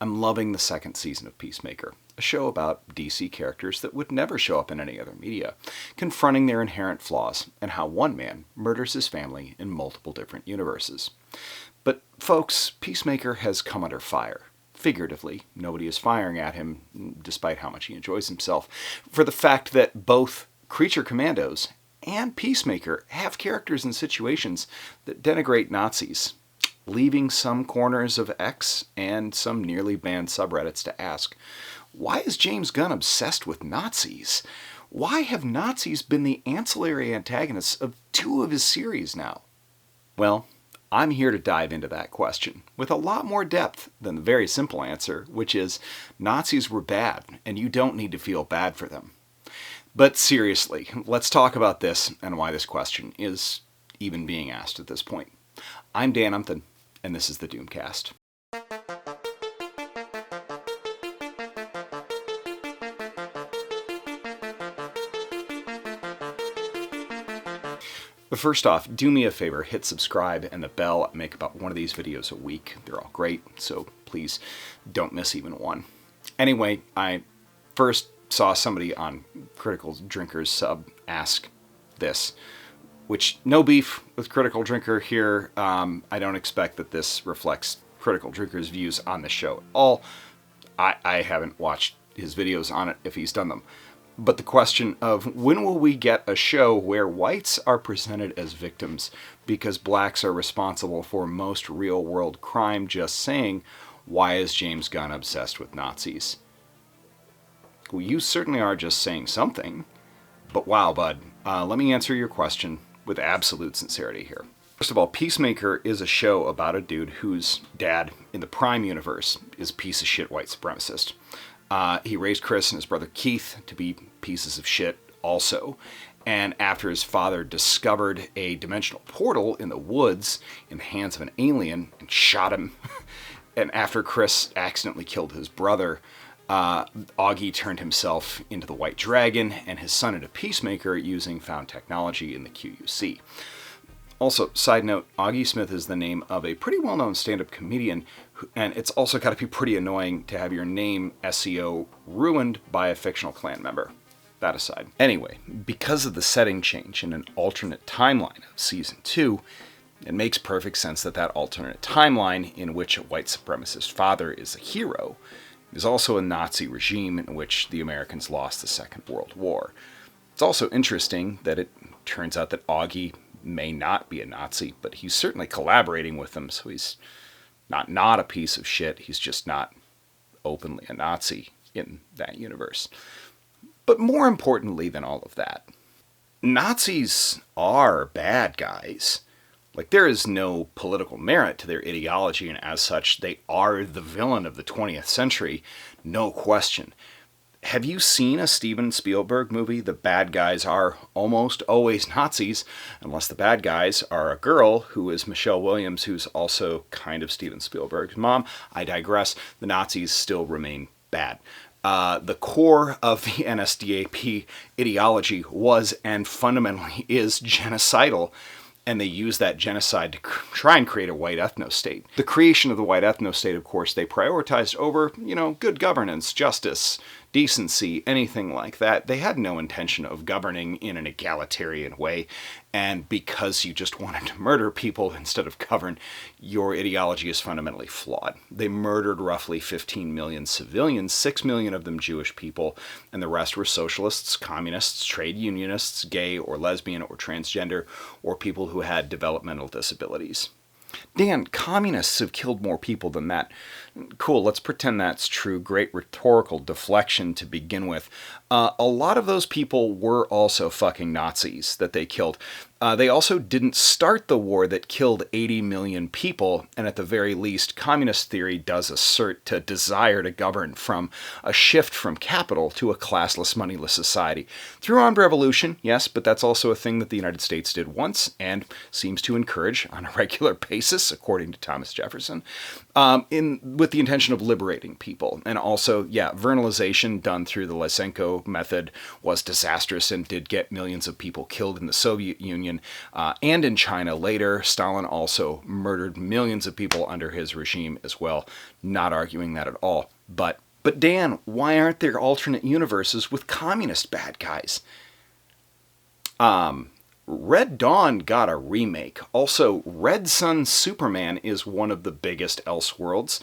I'm loving the second season of Peacemaker, a show about DC characters that would never show up in any other media, confronting their inherent flaws and how one man murders his family in multiple different universes. But folks, Peacemaker has come under fire. Figuratively, nobody is firing at him, despite how much he enjoys himself, for the fact that both Creature Commandos and Peacemaker have characters and situations that denigrate Nazis, leaving some corners of X and some nearly banned subreddits to ask, why is James Gunn obsessed with Nazis? Why have Nazis been the ancillary antagonists of 2 of his series now? Well, I'm here to dive into that question with a lot more depth than the very simple answer, which is Nazis were bad and you don't need to feel bad for them. But seriously, let's talk about this and why this question is even being asked at this point. I'm Dan Umpton, and this is the Doomcast. But first off, do me a favor, hit subscribe and the bell. I make about one of these videos a week. They're all great, so please don't miss even one. Anyway, I first saw somebody on Critical Drinker's sub ask this, which, no beef with Critical Drinker here. I don't expect that this reflects Critical Drinker's views on the show at all. I haven't watched his videos on it if he's done them. But the question of when will we get a show where whites are presented as victims because blacks are responsible for most real-world crime, just saying, why is James Gunn obsessed with Nazis? Well, you certainly are just saying something. But wow, bud, let me answer your question with absolute sincerity here. First of all, Peacemaker is a show about a dude whose dad in the Prime universe is a piece of shit white supremacist. He raised Chris and his brother Keith to be pieces of shit also. And after his father discovered a dimensional portal in the woods in the hands of an alien and shot him, and after Chris accidentally killed his brother, Augie turned himself into the White Dragon and his son into Peacemaker using found technology in the QUC. Also, side note, Augie Smith is the name of a pretty well-known stand-up comedian, and it's also got to be pretty annoying to have your name SEO ruined by a fictional Klan member. That aside. Anyway, because of the setting change in an alternate timeline of Season 2, it makes perfect sense that that alternate timeline in which a white supremacist father is a hero is also a Nazi regime in which the Americans lost the Second World War. It's also interesting that it turns out that Augie may not be a Nazi, but he's certainly collaborating with them, so he's not a piece of shit. He's just not openly a Nazi in that universe. But more importantly than all of that, Nazis are bad guys. Like, there is no political merit to their ideology, and as such, they are the villain of the 20th century, no question. Have you seen a Steven Spielberg movie? The bad guys are almost always Nazis, unless the bad guys are a girl who is Michelle Williams, who's also kind of Steven Spielberg's mom. I digress. The Nazis still remain bad. The core of the NSDAP ideology was and fundamentally is genocidal, and they use that genocide to try and create a white ethno-state. The creation of the white ethno-state, of course, they prioritized over, good governance, justice, decency, anything like that. They had no intention of governing in an egalitarian way, and because you just wanted to murder people instead of govern, your ideology is fundamentally flawed. They murdered roughly 15 million civilians, 6 million of them Jewish people, and the rest were socialists, communists, trade unionists, gay or lesbian or transgender, or people who had developmental disabilities. Dan, communists have killed more people than that. Cool, let's pretend that's true. Great rhetorical deflection to begin with. A lot of those people were also fucking Nazis that they killed. They also didn't start the war that killed 80 million people, and at the very least, communist theory does assert to desire to govern from a shift from capital to a classless, moneyless society. Through armed revolution, yes, but that's also a thing that the United States did once, and seems to encourage on a regular basis, according to Thomas Jefferson. with the intention of liberating people. And also, yeah, vernalization done through the Lysenko method was disastrous and did get millions of people killed in the Soviet Union and in China later. Stalin also murdered millions of people under his regime as well. Not arguing that at all. But Dan, why aren't there alternate universes with communist bad guys? Red Dawn got a remake. Also, Red Sun Superman is one of the biggest Elseworlds.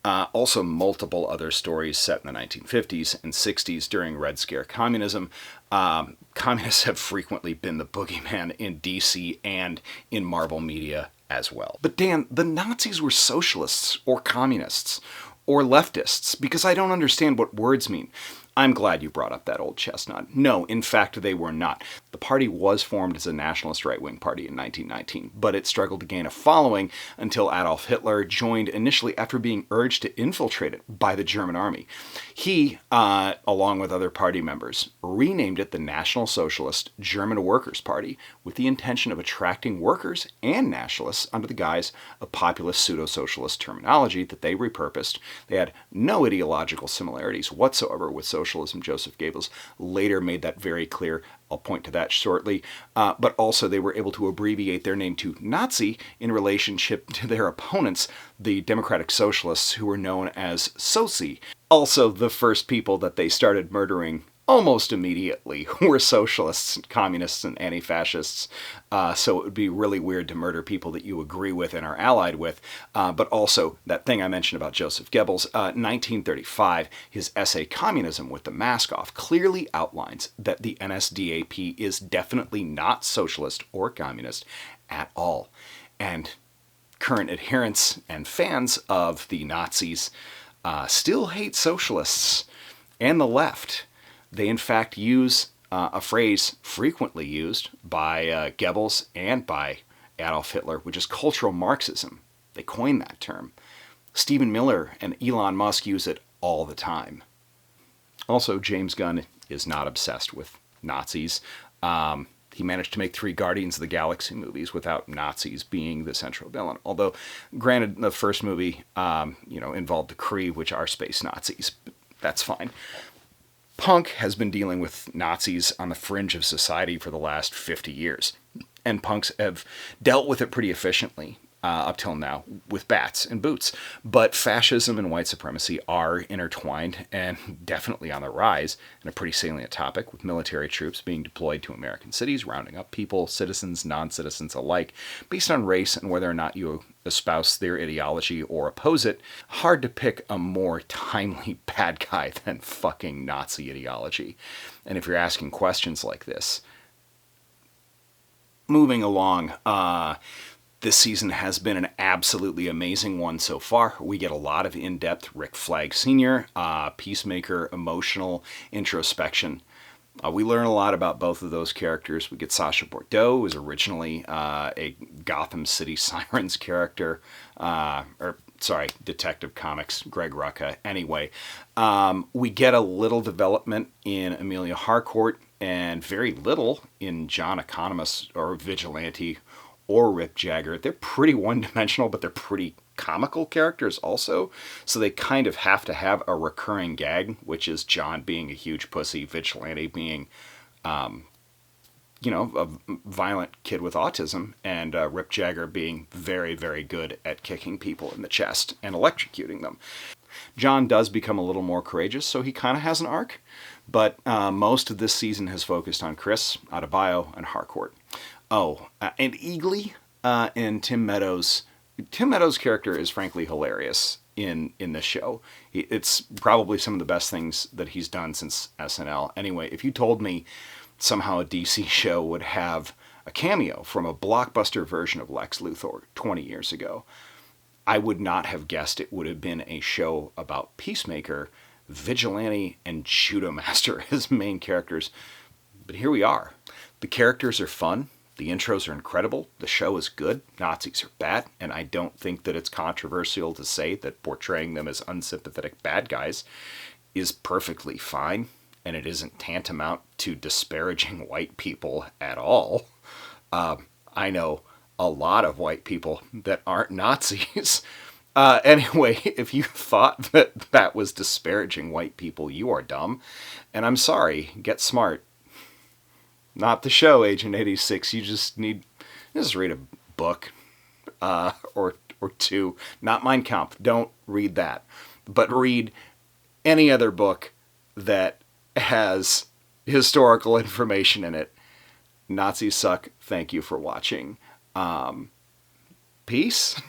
Also, multiple other stories set in the 1950s and 60s during Red Scare communism. Communists have frequently been the boogeyman in DC and in Marvel media as well. But Dan, the Nazis were socialists or communists or leftists, because I don't understand what words mean. I'm glad you brought up that old chestnut. No, in fact, they were not. The party was formed as a nationalist right-wing party in 1919, but it struggled to gain a following until Adolf Hitler joined initially after being urged to infiltrate it by the German army. He, along with other party members, renamed it the National Socialist German Workers' Party with the intention of attracting workers and nationalists under the guise of populist pseudo-socialist terminology that they repurposed. They had no ideological similarities whatsoever with socialism. Joseph Goebbels later made that very clear. I'll point to that shortly. But also they were able to abbreviate their name to Nazi in relationship to their opponents, the Democratic Socialists, who were known as Soci. Also, the first people that they started murdering almost immediately were socialists, communists, and anti-fascists. So it would be really weird to murder people that you agree with and are allied with. But also, that thing I mentioned about Joseph Goebbels, 1935, his essay Communism with the Mask Off clearly outlines that the NSDAP is definitely not socialist or communist at all. And current adherents and fans of the Nazis still hate socialists and the left. They, in fact, use a phrase frequently used by Goebbels and by Adolf Hitler, which is cultural Marxism. They coined that term. Stephen Miller and Elon Musk use it all the time. Also, James Gunn is not obsessed with Nazis. He managed to make 3 Guardians of the Galaxy movies without Nazis being the central villain. Although, granted, the first movie, involved the Kree, which are space Nazis. But that's fine. Punk has been dealing with Nazis on the fringe of society for the last 50 years. And punks have dealt with it pretty efficiently up till now with bats and boots. But fascism and white supremacy are intertwined and definitely on the rise, and a pretty salient topic, with military troops being deployed to American cities, rounding up people, citizens, non-citizens alike, based on race and whether or not you espouse their ideology or oppose it. Hard to pick a more timely bad guy than fucking Nazi ideology. And if you're asking questions like this, moving along, this season has been an absolutely amazing one so far. We get a lot of in-depth Rick Flag Sr., Peacemaker, emotional introspection. We learn a lot about both of those characters. We get Sasha Bordeaux, who was originally a Gotham City Sirens character, Detective Comics, Greg Rucka. Anyway, we get a little development in Amelia Harcourt and very little in John Economist or Vigilante or Rip Jagger. They're pretty one-dimensional, but they're pretty comical characters also. So they kind of have to have a recurring gag, which is John being a huge pussy, Vigilante being, a violent kid with autism, and Rip Jagger being very, very good at kicking people in the chest and electrocuting them. John does become a little more courageous, so he kind of has an arc. But most of this season has focused on Chris, Adebayo, and Harcourt. Oh, and Eagly and Tim Meadows. Tim Meadows' character is frankly hilarious in this show. It's probably some of the best things that he's done since SNL. Anyway, if you told me somehow a DC show would have a cameo from a blockbuster version of Lex Luthor 20 years ago, I would not have guessed it would have been a show about Peacemaker, Vigilante, and Judo Master as main characters. But here we are. The characters are fun. The intros are incredible. The show is good. Nazis are bad. And I don't think that it's controversial to say that portraying them as unsympathetic bad guys is perfectly fine. And it isn't tantamount to disparaging white people at all. I know a lot of white people that aren't Nazis. Anyway, if you thought that that was disparaging white people, you are dumb. And I'm sorry. Get smart. Not the show, Agent 86. You just read a book or two. Not Mein Kampf. Don't read that. But read any other book that has historical information in it. Nazis suck. Thank you for watching. Peace.